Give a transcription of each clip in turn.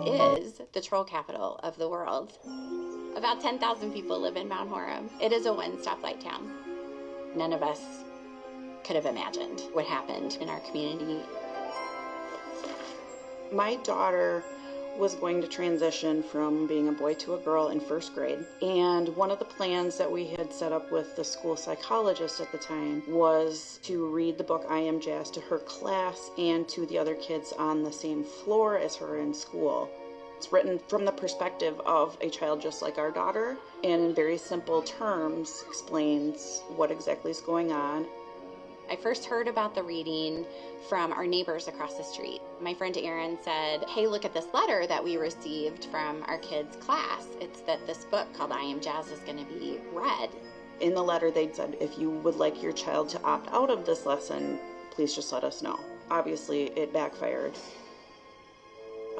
is the troll capital of the world. About 10,000 people live in Mount Horeb. It is a one stoplight town. None of us could have imagined what happened in our community. My daughter was going to transition from being a boy to a girl in first grade. And one of the plans that we had set up with the school psychologist at the time was to read the book I Am Jazz to her class and to the other kids on the same floor as her in school. It's written from the perspective of a child just like our daughter, and in very simple terms explains what exactly is going on. I first heard about the reading from our neighbors across the street. My friend Erin said, hey, look at this letter that we received from our kids' class. It's that this book called I Am Jazz is going to be read. In the letter, they'd said, if you would like your child to opt out of this lesson, please just let us know. Obviously, it backfired.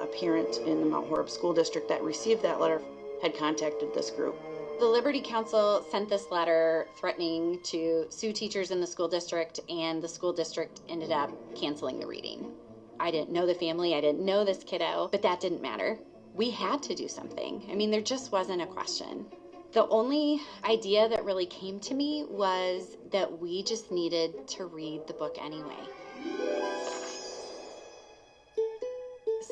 A parent in the Mount Horeb School District that received that letter had contacted this group. The Liberty Council sent this letter threatening to sue teachers in the school district, and the school district ended up canceling the reading. I didn't know the family, I didn't know this kiddo, but that didn't matter. We had to do something. I mean, there just wasn't a question. The only idea that really came to me was that we just needed to read the book anyway.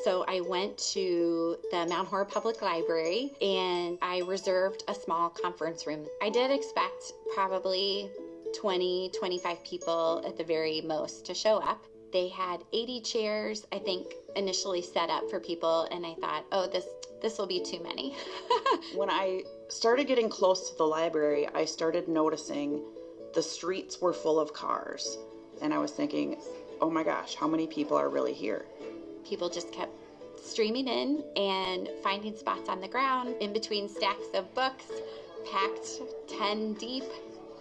So I went to the Mount Horeb Public Library and I reserved a small conference room. I did expect probably 20, 25 people at the very most to show up. They had 80 chairs, I think, initially set up for people, and I thought, oh, this will be too many. When I started getting close to the library, I started noticing the streets were full of cars. And I was thinking, oh my gosh, how many people are really here? People just kept streaming in and finding spots on the ground in between stacks of books, packed 10 deep.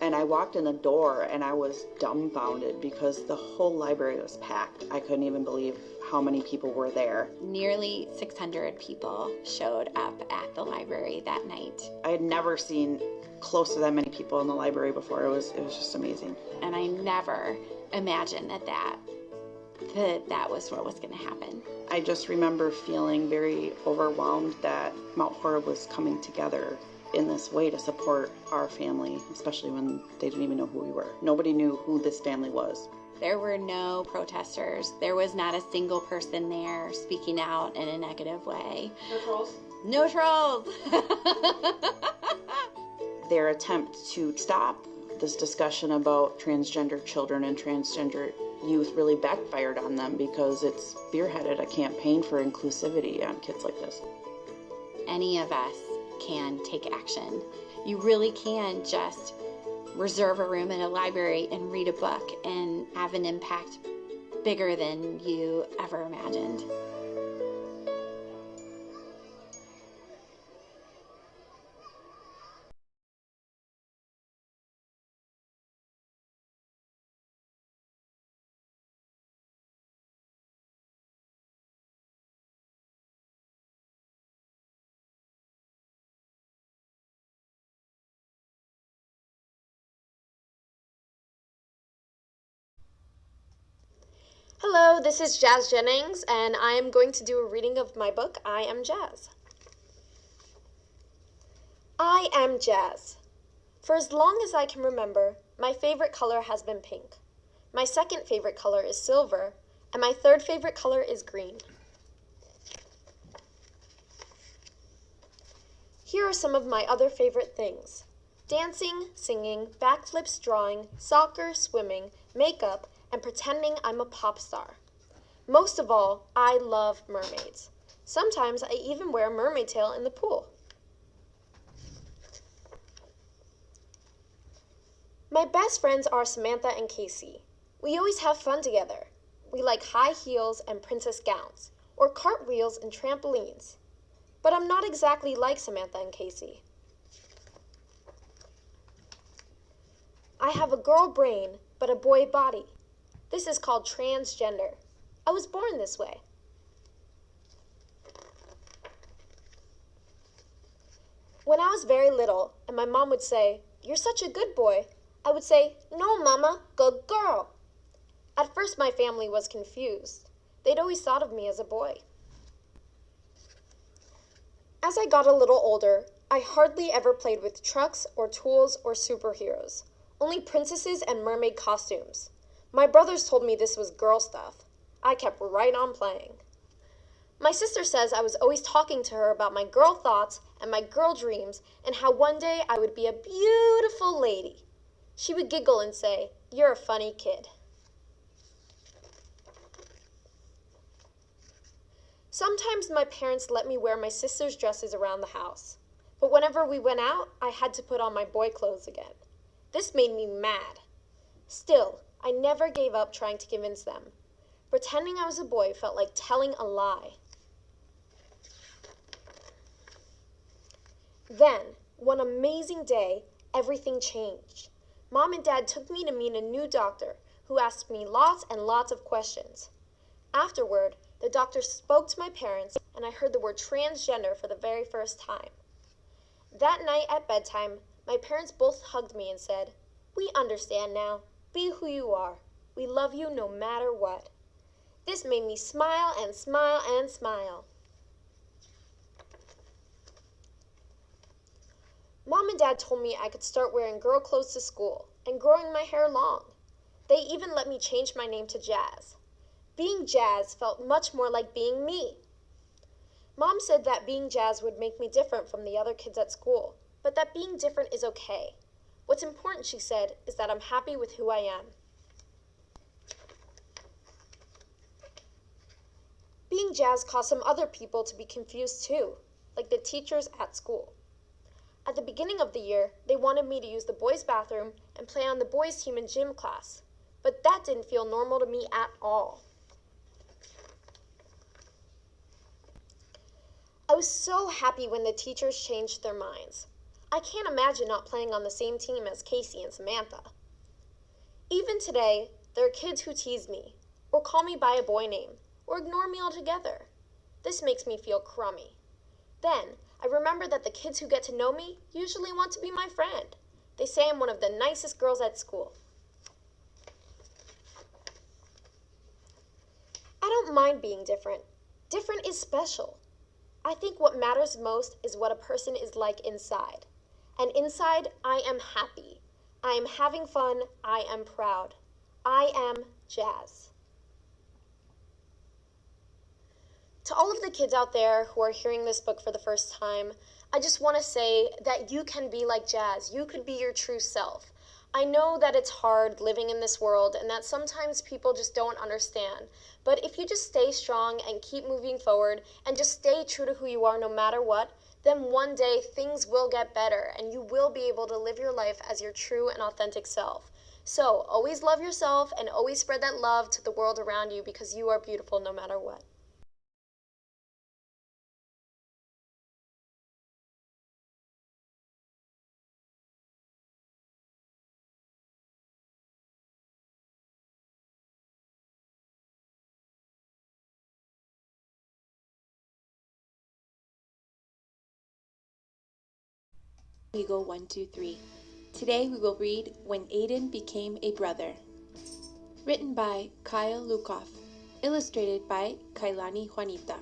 And I walked in the door and I was dumbfounded because the whole library was packed. I couldn't even believe how many people were there. Nearly 600 people showed up at the library that night. I had never seen close to that many people in the library before. It was just amazing. And I never imagined that was what was going to happen. I just remember feeling very overwhelmed that Mount Horeb was coming together in this way to support our family, especially when they didn't even know who we were. Nobody knew who this family was. There were no protesters. There was not a single person there speaking out in a negative way. No trolls? No trolls! Their attempt to stop this discussion about transgender children and transgender youth really backfired on them because it spearheaded a campaign for inclusivity on kids like this. Any of us can take action. You really can just reserve a room in a library and read a book and have an impact bigger than you ever imagined. Hello, this is Jazz Jennings, and I am going to do a reading of my book, I Am Jazz. I am Jazz. For as long as I can remember, my favorite color has been pink. My second favorite color is silver, and my third favorite color is green. Here are some of my other favorite things: dancing, singing, backflips, drawing, soccer, swimming, makeup, and pretending I'm a pop star. Most of all, I love mermaids. Sometimes I even wear a mermaid tail in the pool. My best friends are Samantha and Casey. We always have fun together. We like high heels and princess gowns, or cartwheels and trampolines. But I'm not exactly like Samantha and Casey. I have a girl brain, but a boy body. This is called transgender. I was born this way. When I was very little, and my mom would say, "You're such a good boy," I would say, "No, Mama, good girl." At first, my family was confused. They'd always thought of me as a boy. As I got a little older, I hardly ever played with trucks or tools or superheroes, only princesses and mermaid costumes. My brothers told me this was girl stuff. I kept right on playing. My sister says I was always talking to her about my girl thoughts and my girl dreams and how one day I would be a beautiful lady. She would giggle and say, "You're a funny kid." Sometimes my parents let me wear my sister's dresses around the house, but whenever we went out, I had to put on my boy clothes again. This made me mad. Still, I never gave up trying to convince them. Pretending I was a boy felt like telling a lie. Then, one amazing day, everything changed. Mom and Dad took me to meet a new doctor who asked me lots and lots of questions. Afterward, the doctor spoke to my parents, and I heard the word transgender for the very first time. That night at bedtime, my parents both hugged me and said, "We understand now. Be who you are. We love you no matter what." This made me smile and smile and smile. Mom and Dad told me I could start wearing girl clothes to school and growing my hair long. They even let me change my name to Jazz. Being Jazz felt much more like being me. Mom said that being Jazz would make me different from the other kids at school, but that being different is okay. What's important, she said, is that I'm happy with who I am. Being Jazz caused some other people to be confused too, like the teachers at school. At the beginning of the year, they wanted me to use the boys' bathroom and play on the boys' team in gym class, but that didn't feel normal to me at all. I was so happy when the teachers changed their minds. I can't imagine not playing on the same team as Casey and Samantha. Even today, there are kids who tease me, or call me by a boy name, or ignore me altogether. This makes me feel crummy. Then, I remember that the kids who get to know me usually want to be my friend. They say I'm one of the nicest girls at school. I don't mind being different. Different is special. I think what matters most is what a person is like inside. And inside, I am happy. I am having fun. I am proud. I am Jazz. To all of the kids out there who are hearing this book for the first time, I just want to say that you can be like Jazz. You could be your true self. I know that it's hard living in this world and that sometimes people just don't understand. But if you just stay strong and keep moving forward and just stay true to who you are no matter what, then one day things will get better and you will be able to live your life as your true and authentic self. So always love yourself and always spread that love to the world around you because you are beautiful no matter what. Eagle 1, 2, 3. Today we will read When Aiden Became a Brother. Written by Kyle Lukoff. Illustrated by Kailani Juanita.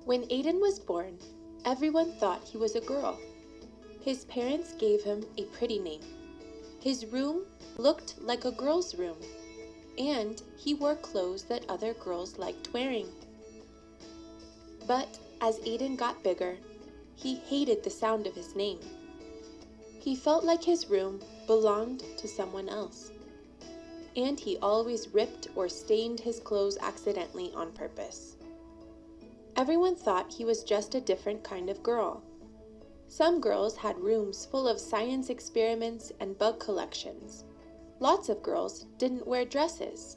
When Aiden was born, everyone thought he was a girl. His parents gave him a pretty name. His room looked like a girl's room, and he wore clothes that other girls liked wearing. But as Aiden got bigger, he hated the sound of his name. He felt like his room belonged to someone else, and he always ripped or stained his clothes accidentally on purpose. Everyone thought he was just a different kind of girl. Some girls had rooms full of science experiments and bug collections. Lots of girls didn't wear dresses.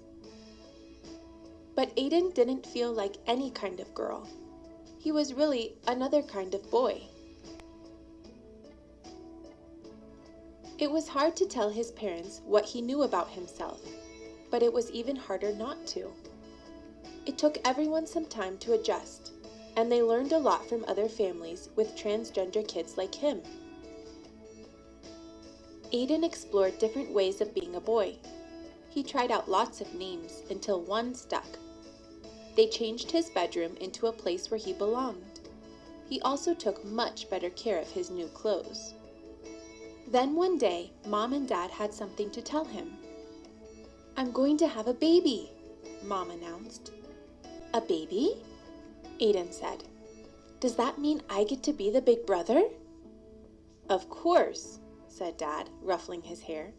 But Aiden didn't feel like any kind of girl. He was really another kind of boy. It was hard to tell his parents what he knew about himself, but it was even harder not to. It took everyone some time to adjust, and they learned a lot from other families with transgender kids like him. Aiden explored different ways of being a boy. He tried out lots of names until one stuck. They changed his bedroom into a place where he belonged. He also took much better care of his new clothes. Then one day, Mom and Dad had something to tell him. "I'm going to have a baby," Mom announced. "A baby?" Aiden said. "Does that mean I get to be the big brother?" "Of course," said Dad, ruffling his hair.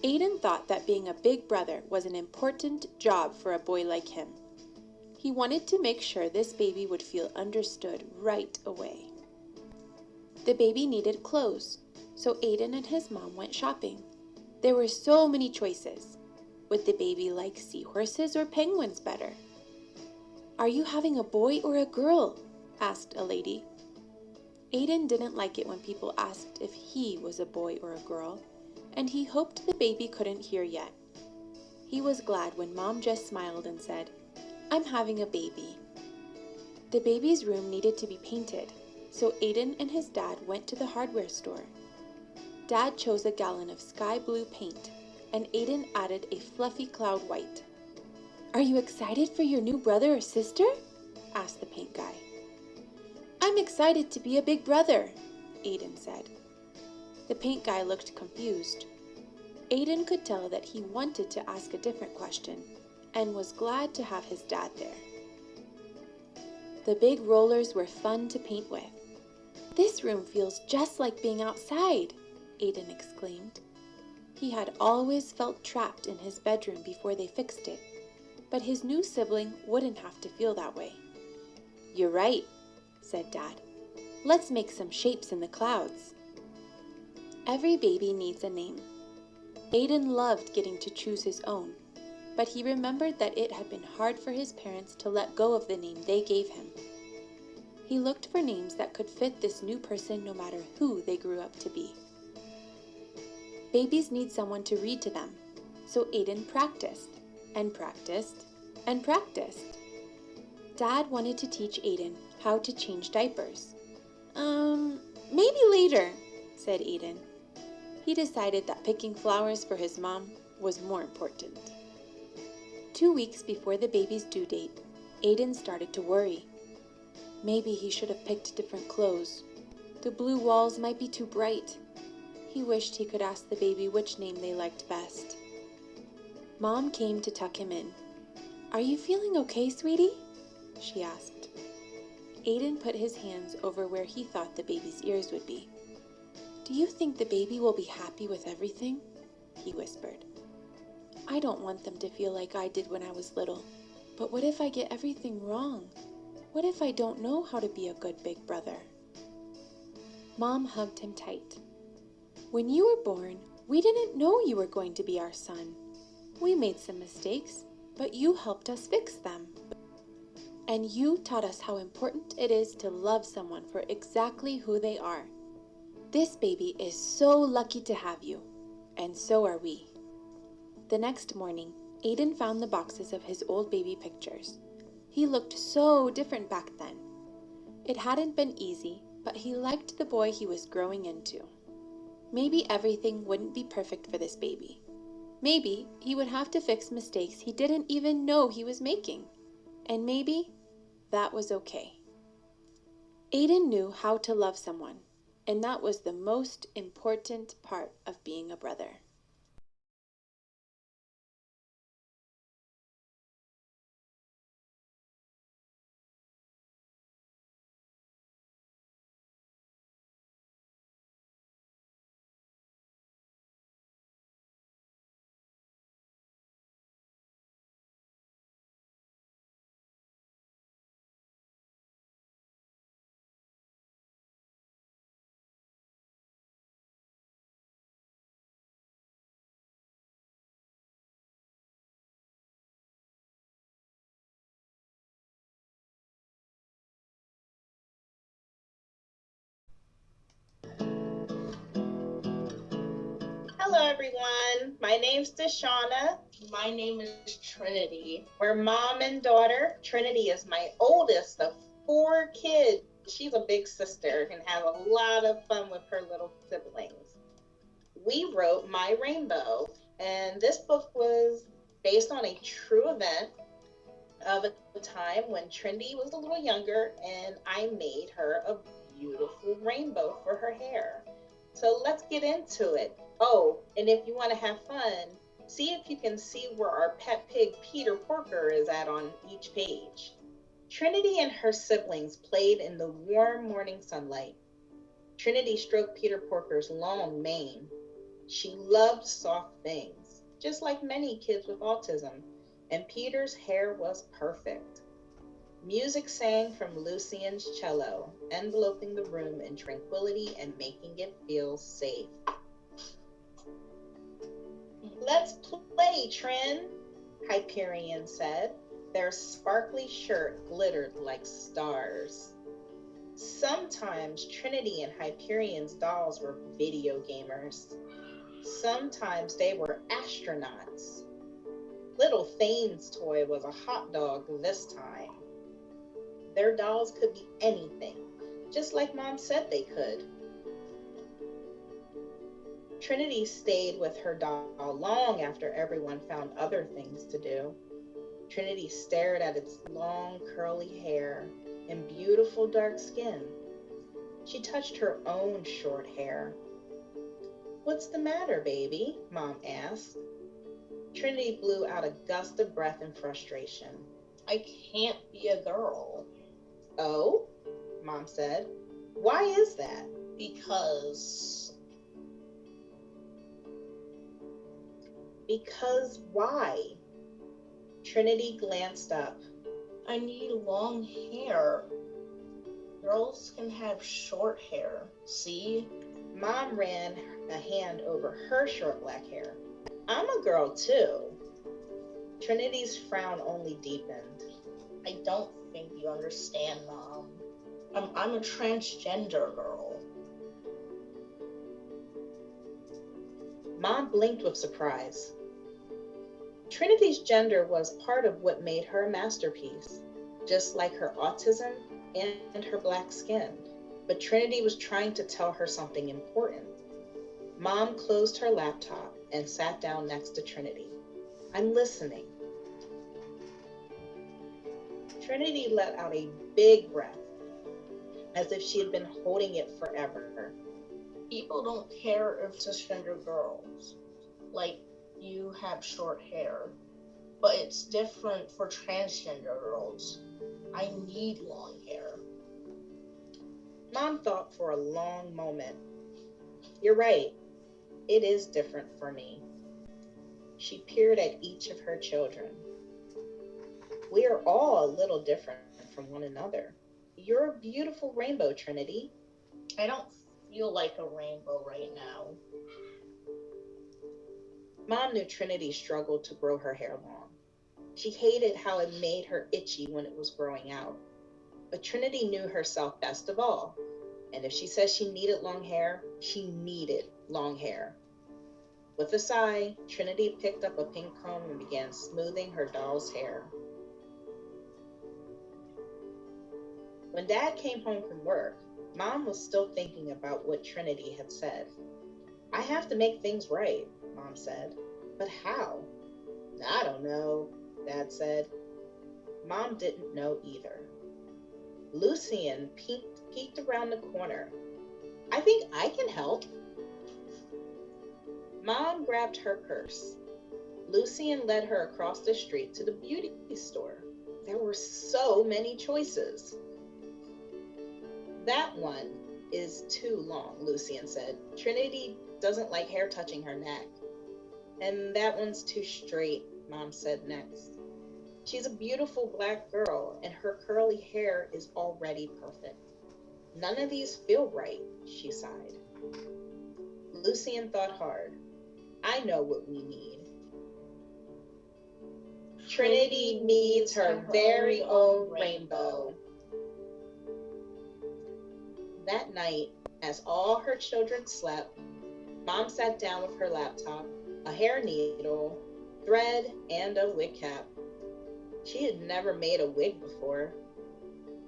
Aiden thought that being a big brother was an important job for a boy like him. He wanted to make sure this baby would feel understood right away. The baby needed clothes, so Aiden and his mom went shopping. There were so many choices. Would the baby like seahorses or penguins better? "Are you having a boy or a girl?" asked a lady. Aiden didn't like it when people asked if he was a boy or a girl, and he hoped the baby couldn't hear yet. He was glad when Mom just smiled and said, "I'm having a baby." The baby's room needed to be painted, so Aiden and his dad went to the hardware store. Dad chose a gallon of sky blue paint, and Aiden added a fluffy cloud white. "Are you excited for your new brother or sister?" asked the paint guy. "I'm excited to be a big brother," Aiden said. The paint guy looked confused. Aiden could tell that he wanted to ask a different question and was glad to have his dad there. The big rollers were fun to paint with. "This room feels just like being outside," Aiden exclaimed. He had always felt trapped in his bedroom before they fixed it, but his new sibling wouldn't have to feel that way. "You're right," said Dad. "Let's make some shapes in the clouds." Every baby needs a name. Aiden loved getting to choose his own, but he remembered that it had been hard for his parents to let go of the name they gave him. He looked for names that could fit this new person no matter who they grew up to be. Babies need someone to read to them, so Aiden practiced and practiced and practiced. Dad wanted to teach Aiden how to change diapers. Maybe later," said Aiden. He decided that picking flowers for his mom was more important. 2 weeks before the baby's due date, Aiden started to worry. Maybe he should have picked different clothes. The blue walls might be too bright. He wished he could ask the baby which name they liked best. Mom came to tuck him in. "Are you feeling okay, sweetie?" she asked. Aiden put his hands over where he thought the baby's ears would be. "Do you think the baby will be happy with everything?" he whispered. "I don't want them to feel like I did when I was little. But what if I get everything wrong? What if I don't know how to be a good big brother?" Mom hugged him tight. "When you were born, we didn't know you were going to be our son. We made some mistakes, but you helped us fix them. And you taught us how important it is to love someone for exactly who they are. This baby is so lucky to have you, and so are we." The next morning, Aiden found the boxes of his old baby pictures. He looked so different back then. It hadn't been easy, but he liked the boy he was growing into. Maybe everything wouldn't be perfect for this baby. Maybe he would have to fix mistakes he didn't even know he was making. And maybe that was okay. Aiden knew how to love someone, and that was the most important part of being a brother. Hello, everyone. My name's Deshauna. My name is Trinity. We're mom and daughter. Trinity is my oldest of 4 kids. She's a big sister and has a lot of fun with her little siblings. We wrote My Rainbow, and this book was based on a true event of a time when Trinity was a little younger and I made her a beautiful rainbow for her hair. So let's get into it. Oh, and if you want to have fun, see if you can see where our pet pig Peter Porker is at on each page. Trinity and her siblings played in the warm morning sunlight. Trinity stroked Peter Porker's long mane. She loved soft things, just like many kids with autism, and Peter's hair was perfect. Music sang from Lucian's cello, enveloping the room in tranquility and making it feel safe. Let's play, Trin, Hyperion said. Their sparkly shirt glittered like stars. Sometimes Trinity and Hyperion's dolls were video gamers. Sometimes they were astronauts. Little Thane's toy was a hot dog this time. Their dolls could be anything, just like Mom said they could. Trinity stayed with her doll long after everyone found other things to do. Trinity stared at its long curly hair and beautiful dark skin. She touched her own short hair. "What's the matter, baby?" Mom asked. Trinity blew out a gust of breath in frustration. "I can't be a girl." "Oh?" Mom said. "Why is that?" Because why?" Trinity glanced up. I need long hair. Girls can have short hair, see? Mom ran a hand over her short black hair. "I'm a girl too." Trinity's frown only deepened. I don't think you understand, Mom. I'm a transgender girl. Mom blinked with surprise. Trinity's gender was part of what made her a masterpiece, just like her autism and her black skin. But Trinity was trying to tell her something important. Mom closed her laptop and sat down next to Trinity. "I'm listening." Trinity let out a big breath, as if she had been holding it forever. People don't care if cisgender girls, like you, have short hair, but it's different for transgender girls. I need long hair. Mom thought for a long moment. "You're right. It is different for me." She peered at each of her children. "We are all a little different from one another. You're a beautiful rainbow, Trinity." I don't feel like a rainbow right now. Mom knew Trinity struggled to grow her hair long. She hated how it made her itchy when it was growing out. But Trinity knew herself best of all. And if she said she needed long hair, she needed long hair. With a sigh, Trinity picked up a pink comb and began smoothing her doll's hair. When Dad came home from work, Mom was still thinking about what Trinity had said. "I have to make things right," Mom said. "But how?" "I don't know," Dad said. Mom didn't know either. Lucian peeked around the corner. "I think I can help." Mom grabbed her purse. Lucian led her across the street to the beauty store. There were so many choices. "That one is too long," Lucian said. "Trinity doesn't like hair touching her neck." "And that one's too straight," Mom said next. "She's a beautiful black girl, and her curly hair is already perfect." "None of these feel right," she sighed. Lucian thought hard. "I know what we need. Trinity needs her very own rainbow." That night, as all her children slept, Mom sat down with her laptop, a hair needle, thread, and a wig cap. She had never made a wig before.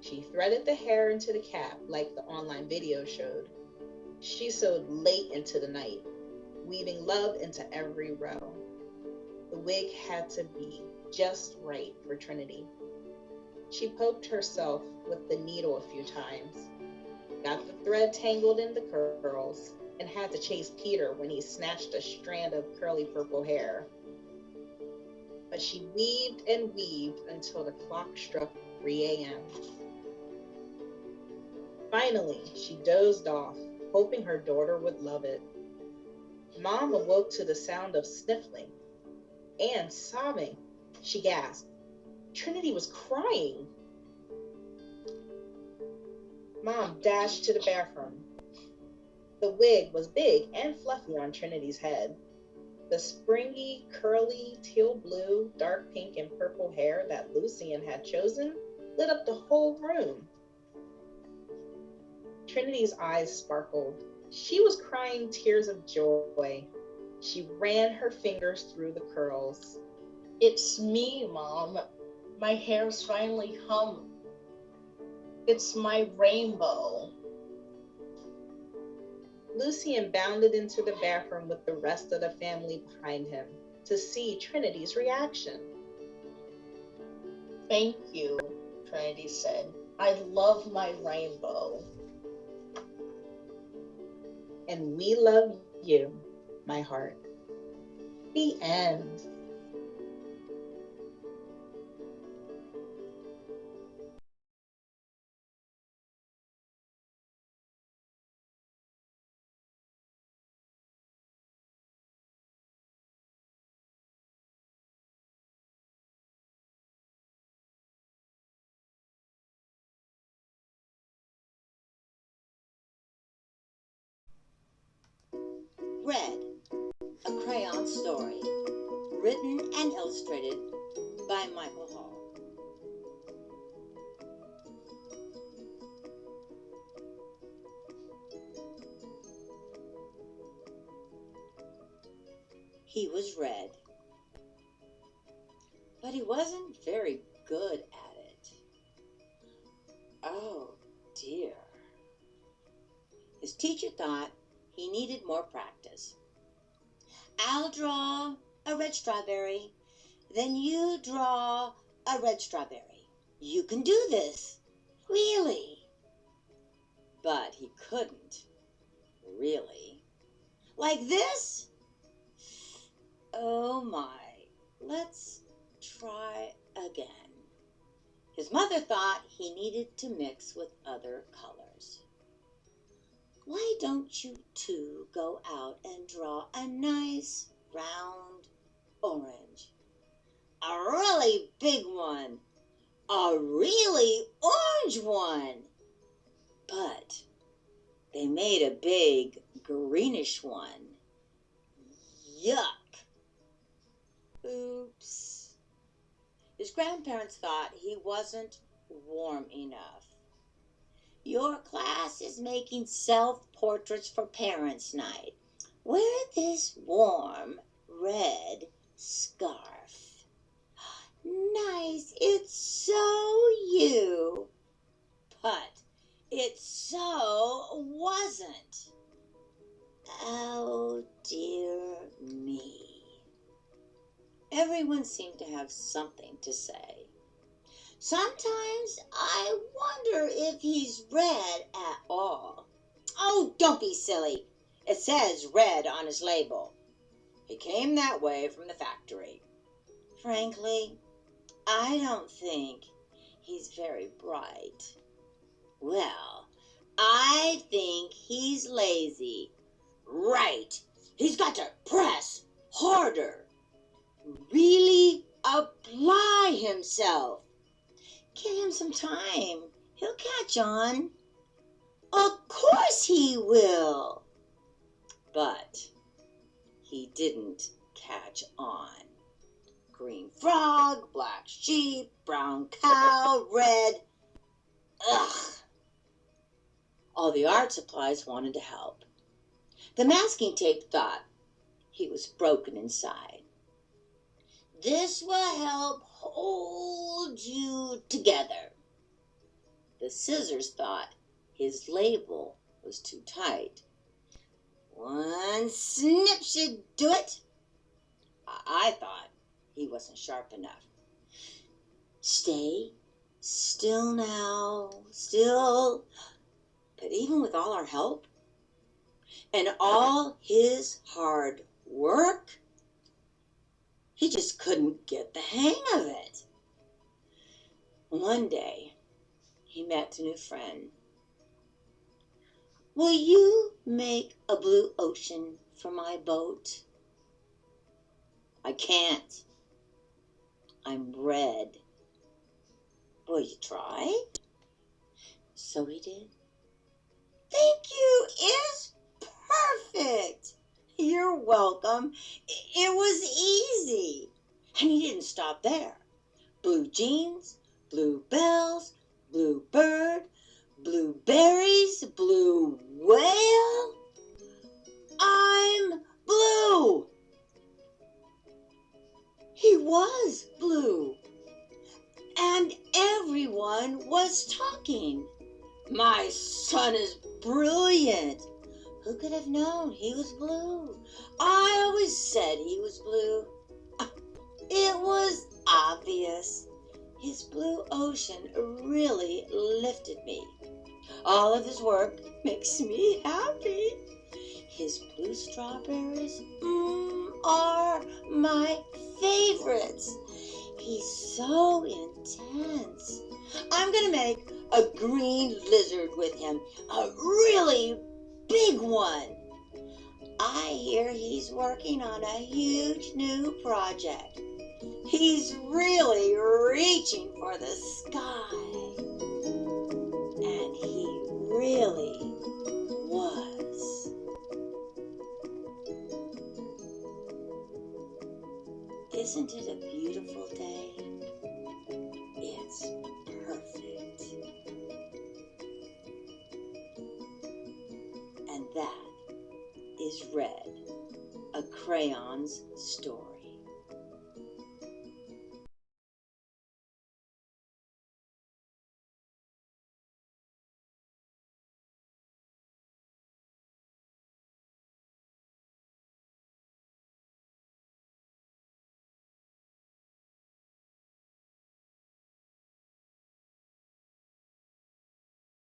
She threaded the hair into the cap like the online video showed. She sewed late into the night, weaving love into every row. The wig had to be just right for Trinity. She poked herself with the needle a few times, got the thread tangled in the curls, and had to chase Peter when he snatched a strand of curly purple hair. But she weaved and weaved until the clock struck 3 a.m. Finally, she dozed off, hoping her daughter would love it. Mom awoke to the sound of sniffling and sobbing. She gasped. Trinity was crying. Mom dashed to the bathroom. The wig was big and fluffy on Trinity's head. The springy, curly, teal blue, dark pink, and purple hair that Lucian had chosen lit up the whole room. Trinity's eyes sparkled. She was crying tears of joy. She ran her fingers through the curls. It's me, Mom. My hair's finally hung. It's my rainbow. Lucian bounded into the bathroom with the rest of the family behind him to see Trinity's reaction. Thank you, Trinity said. I love my rainbow. And we love you, my heart. The end. Red, a crayon story, written and illustrated by Michael Hall. He was red, but he wasn't very good at it. Oh dear. His teacher thought he needed more practice. I'll draw a red strawberry, then you draw a red strawberry. You can do this, really. But he couldn't, really. Like this? Oh my, let's try again. His mother thought he needed to mix with other colors. Why don't you two go out and draw a nice round orange? A really big one. A really orange one. But they made a big greenish one. Yuck. Oops. His grandparents thought he wasn't warm enough. Your class is making self-portraits for Parents' Night. Wear this warm red scarf. Nice, it's so you. But it so wasn't. Oh, dear me. Everyone seemed to have something to say. Sometimes I wonder if he's red at all. Oh, don't be silly. It says red on his label. He came that way from the factory. Frankly, I don't think he's very bright. Well, I think he's lazy. Right. He's got to press harder. Really apply himself. Give him some time. He'll catch on. Of course he will. But he didn't catch on. Green frog, black sheep, brown cow, red. Ugh. All the art supplies wanted to help. The masking tape thought he was broken inside. This will help hold you together. The scissors thought his label was too tight. One snip should do it. I thought he wasn't sharp enough. Stay Still now, still. But even with all our help and all his hard work, he just couldn't get the hang of it. One day, he met a new friend. Will you make a blue ocean for my boat? I can't. I'm red. Will you try? So he did. Thank you is perfect. You're welcome. It was easy. And he didn't stop there. Blue jeans, blue bells, blue bird, blueberries, blue whale. I'm blue. He was blue. And everyone was talking. My son is brilliant. Who could have known he was blue? I always said he was blue. It was obvious. His blue ocean really lifted me. All of his work makes me happy. His blue strawberries are my favorites. He's so intense. I'm going to make a green lizard with him, a really big one. I hear he's working on a huge new project. He's really reaching for the sky. And he really was. Isn't it a beautiful day? It's perfect. And that is Red, a crayon's story.